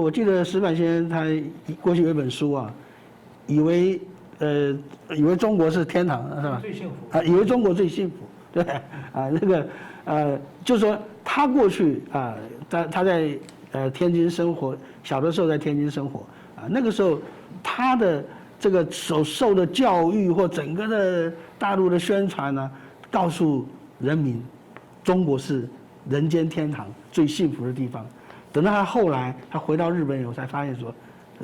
我记得石板先生他过去有一本书啊，以为中国是天堂是吧？最幸福啊，以为中国最幸福，对啊，那个就是说他过去啊，他在天津生活，小的时候在天津生活啊，那个时候他的这个所受的教育或整个的大陆的宣传呢，告诉人民，中国是人间天堂最幸福的地方。等到他后来他回到日本以后，才发现说，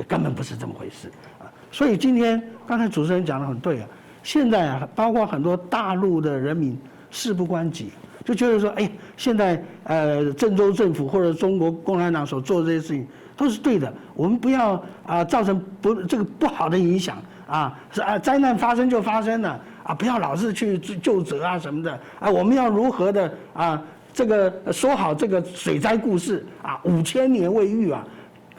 根本不是这么回事啊。所以今天刚才主持人讲得很对啊，现在啊，包括很多大陆的人民事不关己，就觉得说，哎，现在郑州政府或者中国共产党所做的这些事情都是对的，我们不要造成这个不好的影响啊，灾难发生就发生了啊，不要老是去就责啊什么的啊，我们要如何的啊？这个说好这个水灾故事啊，5000年未遇啊，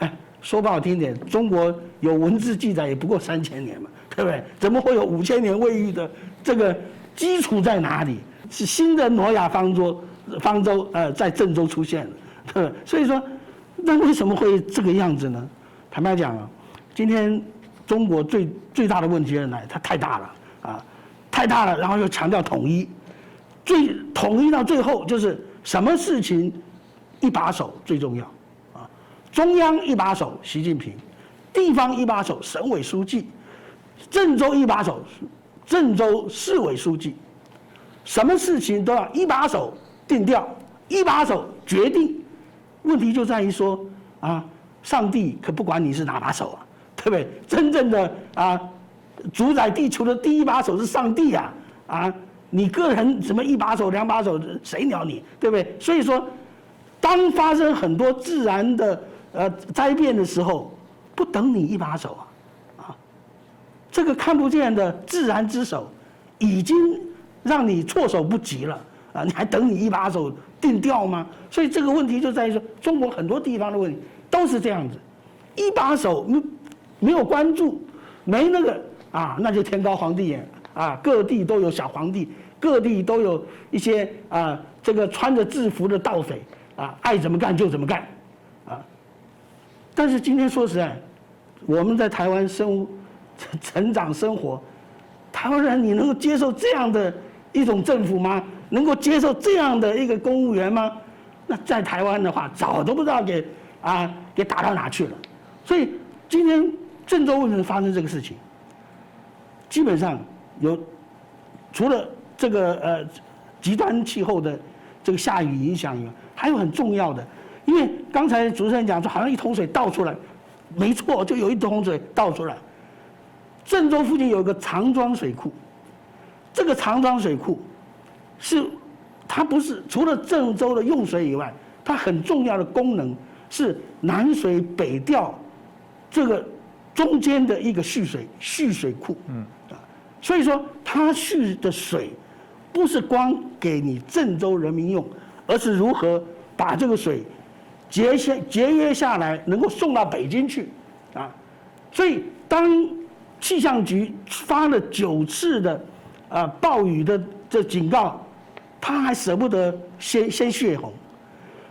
哎，说不好听点，中国有文字记载也不过3000年嘛，对不对？怎么会有5000年未遇的这个基础在哪里？是新的挪亚方舟在郑州出现了，对不对？所以说，那为什么会这个样子呢？坦白讲啊，今天中国最大的问题在哪里？它太大了啊，太大了，然后又强调统一。统一到最后就是什么事情一把手最重要啊？中央一把手习近平，地方一把手省委书记，郑州一把手郑州市委书记，什么事情都要一把手定调，一把手决定。问题就在于说啊，上帝可不管你是哪把手啊，对不对？真正的主宰地球的第一把手是上帝啊啊！你个人什么一把手、2把手，谁鸟你，对不对？所以说，当发生很多自然的灾变的时候，不等你一把手啊，这个看不见的自然之手，已经让你措手不及了啊！你还等你一把手定调吗？所以这个问题就在于说，中国很多地方的问题都是这样子，一把手没有关注，没那个啊，那就天高皇帝远。啊，各地都有小皇帝，各地都有一些这个穿着制服的盗匪啊，爱怎么干就怎么干，啊。但是今天说实在，我们在台湾成长生活，台湾人你能够接受这样的一种政府吗？能够接受这样的一个公务员吗？那在台湾的话，早都不知道给打到哪去了。所以今天郑州为什么发生这个事情？基本上。除了这个极端气候的这个下雨影响以外，还有很重要的，因为刚才主持人讲说好像一桶水倒出来，没错，就有一桶水倒出来。郑州附近有一个长庄水库，这个长庄水库它不是除了郑州的用水以外，它很重要的功能是南水北调这个中间的一个蓄水库。所以说，它蓄的水不是光给你郑州人民用，而是如何把这个水节约下来，能够送到北京去，啊。所以，当气象局发了9次的暴雨的这警告，他还舍不得先泄洪，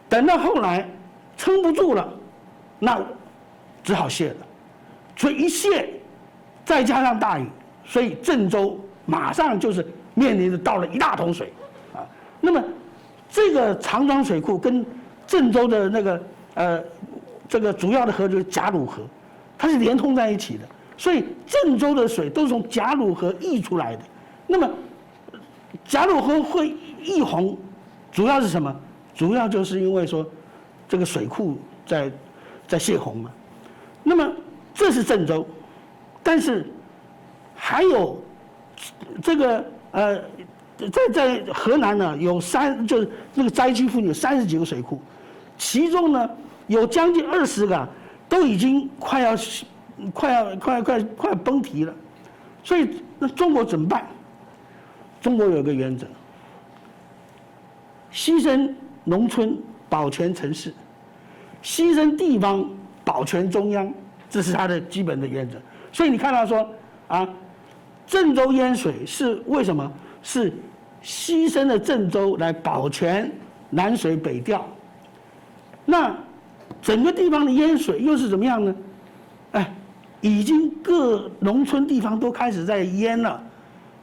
等到后来撑不住了，那只好泄了。所以一泄，再加上大雨。所以郑州马上就是面临着倒了一大桶水，啊，那么这个长庄水库跟郑州的那个这个主要的河就是贾鲁河，它是连通在一起的，所以郑州的水都是从贾鲁河溢出来的。那么贾鲁河会溢洪，主要是什么？主要就是因为说这个水库在泄洪嘛。那么这是郑州，但是还有这个在河南呢，就是那个灾区附近有30几个水库，其中呢有将近20个都已经快要崩堤了。所以那中国怎么办？中国有个原则：牺牲农村保全城市，牺牲地方保全中央，这是它的基本的原则。所以你看到说郑州淹水是为什么？是牺牲了郑州来保全南水北调。那整个地方的淹水又是怎么样呢？哎，已经各农村地方都开始在淹了，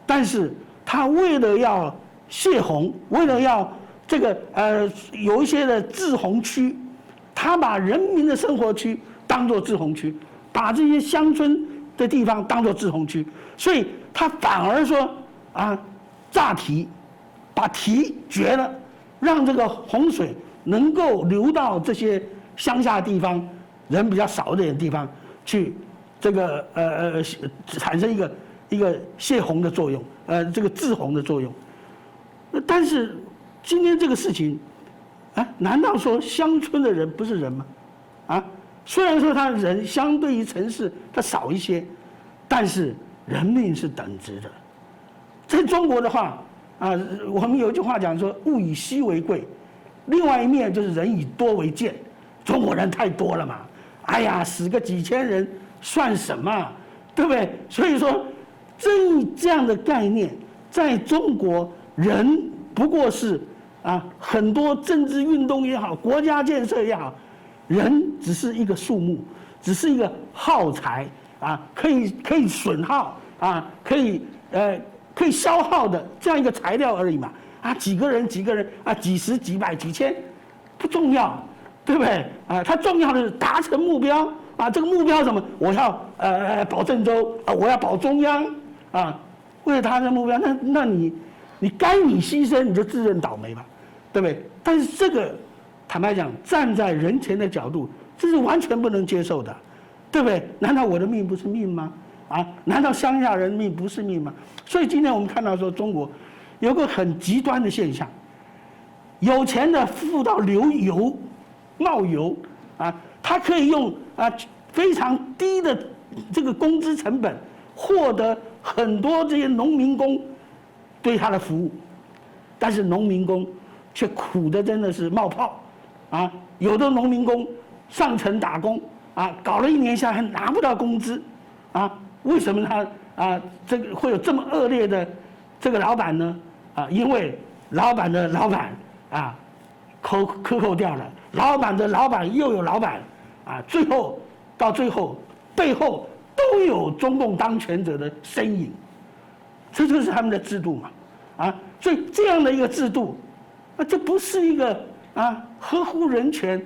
但是他为了要泄洪，为了要这个有一些的滞洪区，他把人民的生活区当作滞洪区，把这些乡村的地方当作滞洪区，所以他反而说啊，炸堤，把堤决了，让这个洪水能够流到这些乡下地方，人比较少一点的地方去，这个产生一个泄洪的作用，这个滞洪的作用。但是今天这个事情，啊，难道说乡村的人不是人吗？啊，虽然说他人相对于城市他少一些，但是人命是等值的。在中国的话，啊，我们有一句话讲说物以稀为贵，另外一面就是人以多为贱。中国人太多了嘛，哎呀，死个几千人算什么，对不对？所以说，这样的概念，在中国人不过是啊，很多政治运动也好，国家建设也好，人只是一个数目，只是一个耗材啊，可以损耗啊，可以消耗的这样一个材料而已嘛。啊，几个人啊，几十、几百、几千，不重要，对不对？啊，它重要的是达成目标啊。这个目标什么？我要保郑州啊，我要保中央啊。为了达成目标，那你该你牺牲，你就自认倒霉吧，对不对？但是这个坦白讲，站在人权的角度，这是完全不能接受的，对不对？难道我的命不是命吗？啊，难道乡下人命不是命吗？所以今天我们看到说，中国有个很极端的现象，有钱的富到冒油啊，他可以用非常低的这个工资成本，获得很多这些农民工对他的服务，但是农民工却苦的真的是冒泡啊！有的农民工上城打工啊，搞了1年下来还拿不到工资啊！为什么他这个会有这么恶劣的这个老板呢？啊，因为老板的老板啊克扣掉了，老板的老板又有老板啊，到最后背后都有中共当权者的身影。这就是他们的制度嘛，啊，所以这样的一个制度，这不是一个合乎人权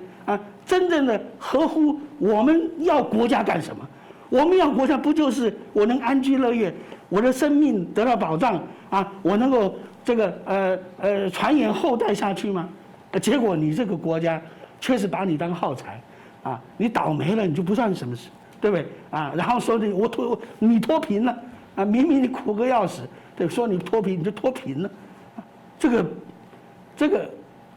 真正的合乎我们要国家干什么？我们要国家不就是我能安居乐业，我的生命得到保障我能够这个传衍后代下去吗？结果你这个国家确实把你当耗材你倒霉了你就不算什么事，对不对然后说你脱贫了。明明你苦个要死，对，说你脱贫你就脱贫了，这个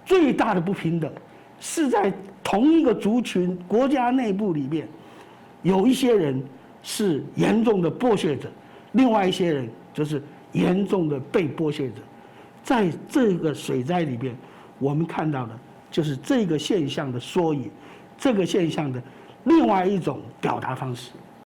最大的不平等是在同一个族群国家内部里面，有一些人是严重的剥削者，另外一些人就是严重的被剥削者。在这个水灾里边，我们看到的就是这个现象的缩影，这个现象的另外一种表达方式。